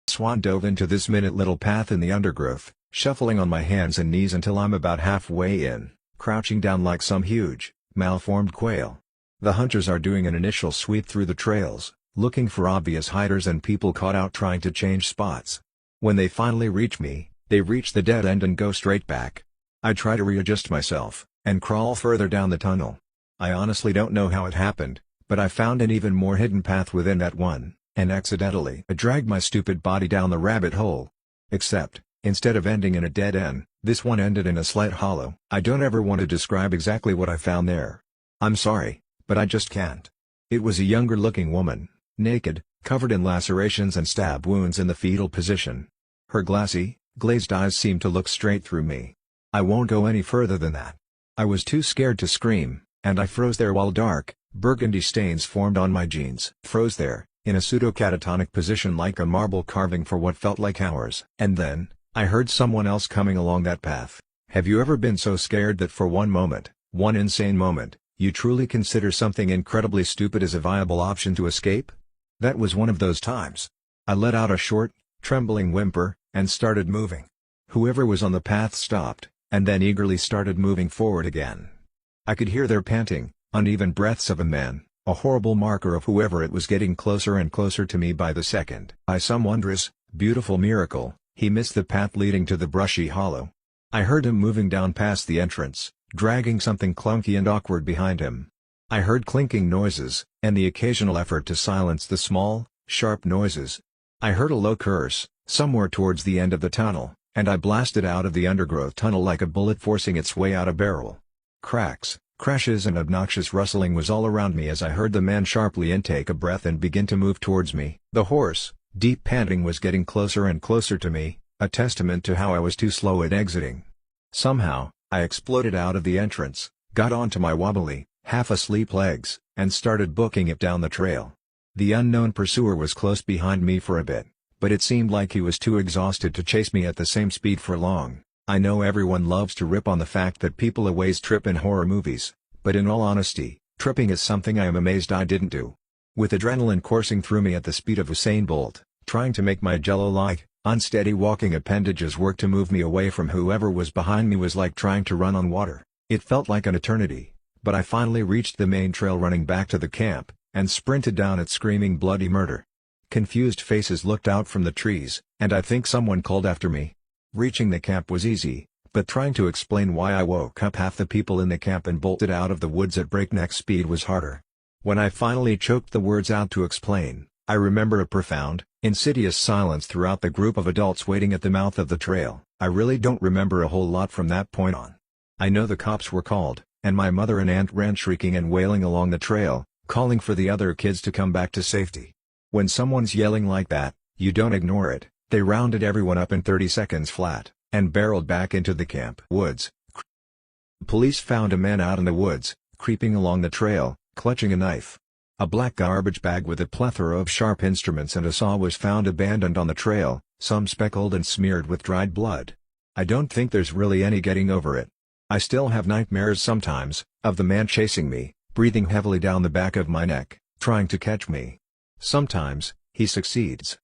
Swan dove into this minute little path in the undergrowth, shuffling on my hands and knees until I'm about halfway in, crouching down like some huge, malformed quail. The hunters are doing an initial sweep through the trails, looking for obvious hiders and people caught out trying to change spots. When they finally reach me, they reach the dead end and go straight back. I try to readjust myself, and crawl further down the tunnel. I honestly don't know how it happened, but I found an even more hidden path within that one, and accidentally I dragged my stupid body down the rabbit hole. Except, instead of ending in a dead end, this one ended in a slight hollow. I don't ever want to describe exactly what I found there. I'm sorry, but I just can't. It was a younger looking woman, naked, covered in lacerations and stab wounds in the fetal position. Her glassy, glazed eyes seemed to look straight through me. I won't go any further than that. I was too scared to scream, and I froze there while dark, burgundy stains formed on my jeans. Froze there, in a pseudo-catatonic position like a marble carving for what felt like hours. And then, I heard someone else coming along that path. Have you ever been so scared that for one moment, one insane moment, you truly consider something incredibly stupid as a viable option to escape? That was one of those times. I let out a short, trembling whimper, and started moving. Whoever was on the path stopped, and then eagerly started moving forward again. I could hear their panting, uneven breaths of a man, a horrible marker of whoever it was getting closer and closer to me by the second. By some wondrous, beautiful miracle, he missed the path leading to the brushy hollow. I heard him moving down past the entrance, dragging something clunky and awkward behind him. I heard clinking noises, and the occasional effort to silence the small, sharp noises. I heard a low curse, somewhere towards the end of the tunnel, and I blasted out of the undergrowth tunnel like a bullet forcing its way out a barrel. Cracks, crashes and obnoxious rustling was all around me as I heard the man sharply intake a breath and begin to move towards me. The hoarse, deep panting was getting closer and closer to me, a testament to how I was too slow at exiting. Somehow, I exploded out of the entrance, got onto my wobbly, half-asleep legs, and started booking it down the trail. The unknown pursuer was close behind me for a bit, but it seemed like he was too exhausted to chase me at the same speed for long. I know everyone loves to rip on the fact that people always trip in horror movies, but in all honesty, tripping is something I am amazed I didn't do. With adrenaline coursing through me at the speed of Usain Bolt, trying to make my jello-like, unsteady walking appendages work to move me away from whoever was behind me was like trying to run on water. It felt like an eternity, but I finally reached the main trail running back to the camp, and sprinted down it screaming bloody murder. Confused faces looked out from the trees, and I think someone called after me. Reaching the camp was easy, but trying to explain why I woke up half the people in the camp and bolted out of the woods at breakneck speed was harder. When I finally choked the words out to explain, I remember a profound, insidious silence throughout the group of adults waiting at the mouth of the trail. I really don't remember a whole lot from that point on. I know the cops were called, and my mother and aunt ran shrieking and wailing along the trail, calling for the other kids to come back to safety. When someone's yelling like that, you don't ignore it. They rounded everyone up in 30 seconds flat, and barreled back into the camp woods. Police found a man out in the woods, creeping along the trail, clutching a knife. A black garbage bag with a plethora of sharp instruments and a saw was found abandoned on the trail, some speckled and smeared with dried blood. I don't think there's really any getting over it. I still have nightmares sometimes, of the man chasing me, breathing heavily down the back of my neck, trying to catch me. Sometimes, he succeeds,